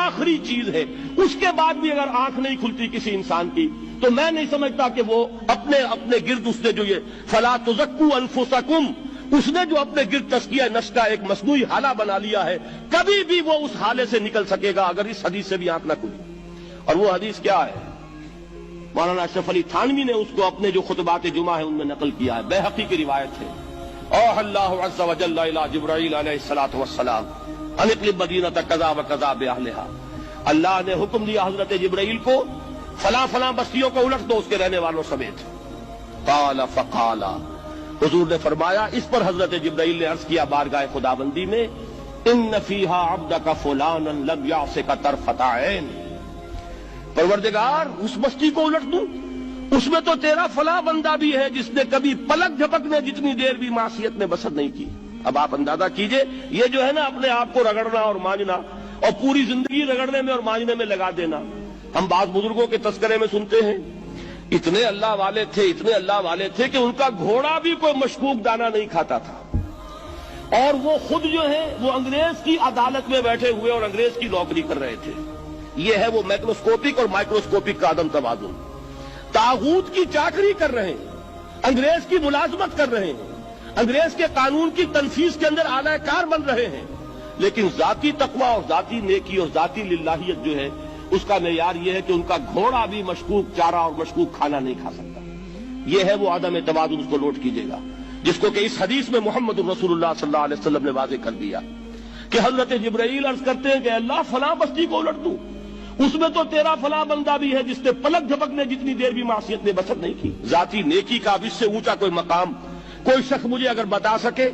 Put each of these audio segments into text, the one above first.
आखिरी चीज है, उसके बाद भी अगर आंख नहीं खुलती किसी इंसान की, तो मैं नहीं समझता कि वो अपने अपने गिर्द उसने जो ये फला तुज़क्कू अनफुसकुम, उसने जो अपने गिर्द तज़किया नफ्स का एक मसनूई हाला बना लिया है, कभी भी वो उस हाले से निकल सकेगा अगर इस हदीस से भी आंख न खुली। और वो हदीस क्या है? मौलाना अशरफ अली थानवी ने उसको अपने जो खुतबात जुमा है उनमें नकल किया है, बैहक़ी की रिवायत है। और अल्लाहु अज़्ज़ा व जल्ला इला जिब्राईल अलैहिस्सलातु वस्सलाम अनिक़लिब मदीनत कज़ा व कज़ा बिअहलिहा, अल्लाह ने हुक्म दिया हजरत जिब्राईल को, फला फला बस्तियों को उलट दो उसके रहने वालों समेत। क़ाला फ़क़ाला, हुजूर ने फरमाया, इस पर हजरत जिब्राईल ने अर्ज किया बारगाह खुदाबंदी में, इन्न फ़ीहा अब्दक फ़ुलानन लम यअसिक तरफ़त ऐन, परवरदिगार उस बस्ती को उलट दूं, उसमें तो तेरा फला बंदा भी है जिसने कभी पलक झपकने जितनी देर भी मासियत में बसर नहीं की। अब आप अंदाजा कीजिए, ये जो है ना अपने आप को रगड़ना और मांझना और पूरी जिंदगी रगड़ने में और मांझने में लगा देना। हम बात बुजुर्गों के तस्करे में सुनते हैं, इतने अल्लाह वाले थे, इतने अल्लाह वाले थे कि उनका घोड़ा भी कोई मशकूक दाना नहीं खाता था, और वो खुद जो है वो अंग्रेज की अदालत में बैठे हुए और अंग्रेज की नौकरी कर रहे थे। ये है वो मैक्रोस्कोपिक और माइक्रोस्कोपिक का अदम तवाज़ुन। तागूत की चाकरी कर रहे हैं, अंग्रेज की मुलाजमत कर रहे हैं, अंग्रेज के कानून की तनफीज के अंदर आलाकार बन रहे हैं, लेकिन जाती तकवा और जाती नेकी और जाती लिल्लाहियत जो है उसका मेयार यह है कि उनका घोड़ा भी मशकूक चारा और मशकूक खाना नहीं खा सकता। यह है वो आदम तवाज़ुन, उसको नोट कीजिएगा, जिसको कि इस हदीस में मोहम्मद रसूलुल्लाह सल्लल्लाहु अलैहि वसल्लम ने वाज़ेह कर दिया कि हजरत जिब्राईल अर्ज करते हैं कि अल्लाह फला बस्ती को उलट दूं, उसमें तो तेरा फला बंदा भी है जिसने पलक झपकने जितनी देर भी मासियत में बसर नहीं की। जाती नेकी का अब इससे ऊंचा कोई मकाम कोई शख्स मुझे अगर बता सके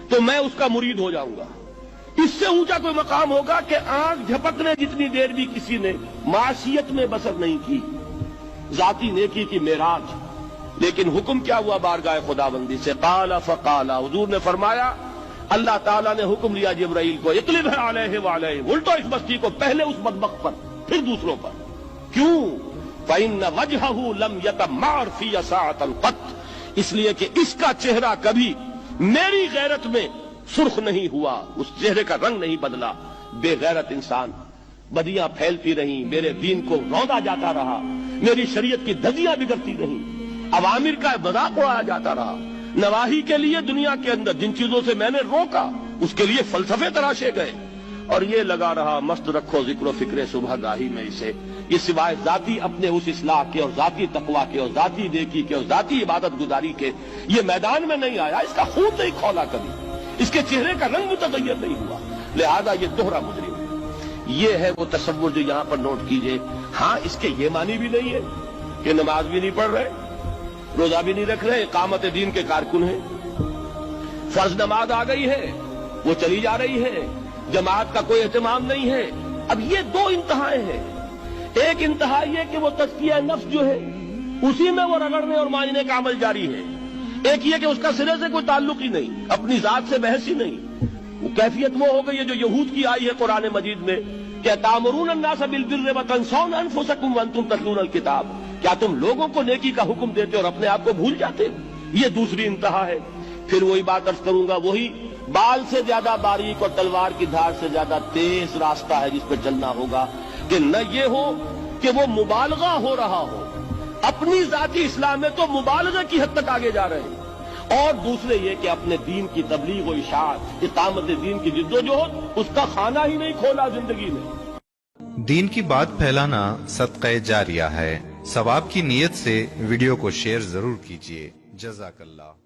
तो मैं उसका मुरीद हो जाऊंगा। इससे ऊंचा कोई मकाम होगा कि आंख झपकने जितनी देर भी किसी ने मासियत में बसर नहीं की, जाती नेकी की मेराज। लेकिन हुक्म क्या हुआ बारगाह खुदाबंदी से? क़ाला फ़क़ाला, हुजूर ने फरमाया, अल्लाह ताला ने हुक्म दिया जिब्राईल को, इक़लिब अलैहि व अलैहि, उल्टो इस बस्ती को, पहले उस बदबख्त पर फिर दूसरों पर। क्यों? फ़इन्न वजहहु लम यतमअर फ़ी साअतन क़त, इसलिए कि इसका चेहरा कभी मेरी गैरत में सुर्ख नहीं हुआ, उस चेहरे का रंग नहीं बदला। बेगैरत इंसान, बदियां फैलती रहीं, मेरे दीन को रौंदा जाता रहा, मेरी शरीयत की धज्जियां बिगड़ती रहीं, अवामिर का मजाक उड़ाया जाता रहा, नवाही के लिए दुनिया के अंदर जिन चीजों से मैंने रोका उसके लिए फलसफे तराशे गए, और ये लगा रहा मस्त रखो जिक्र फिक्र सुबह गाही में इसे, ये सिवाय जाती अपने उस इस्लाह के और जाती तकवा के और जाती नेकी के और जाती इबादत गुजारी के ये मैदान में नहीं आया, इसका खून नहीं खोला कभी, इसके चेहरे का रंग मुतगय्यर नहीं हुआ, लिहाजा ये दोहरा मुजरिम है। ये है वो तसव्वुर जो यहां पर नोट कीजिए। हाँ, इसके ये मानी भी नहीं है कि नमाज भी नहीं पढ़ रहे, रोजा भी नहीं रख रहे, इकामत दीन के कारकुन हैं, फर्ज नमाज आ गई है वो चली जा रही है, जमात का कोई एहतमाम नहीं है। अब ये दो इंतहाएं हैं, एक इंतहा ये कि वो तज़किया नफ्स जो है उसी में वो रगड़ने और मांझने का अमल जारी है, एक ये कि उसका सिरे से कोई ताल्लुक ही नहीं, अपनी जात से बहस ही नहीं। वो कैफियत वो हो गई है जो यहूद की आई है कुरान मजीद में, क्या तामुरून अन्नास बिल बिर्रि व तंसौना अनफुसकुम व अंतुम ततलूनल किताब, क्या तुम लोगों को नेकी का हुक्म देते और अपने आप को भूल जाते हो? ये दूसरी इंतहा है। फिर वही बात अर्ज करूंगा, वही बाल से ज्यादा बारीक और तलवार की धार से ज्यादा तेज रास्ता है जिस पर चलना होगा, कि न ये हो कि वो मुबालगा हो रहा हो, अपनी जाती इस्लाम में तो मुबालगा की हद तक आगे जा रहे हैं, और दूसरे ये कि अपने दीन की तबलीग व इशाअत, इकामत दीन की जिद्दोजहद, उसका खाना ही नहीं खोला जिंदगी में। दीन की बात फैलाना सदक़े जारिया है। सवाब की नीयत से वीडियो को शेयर जरूर कीजिए। जज़ाकल्लाह।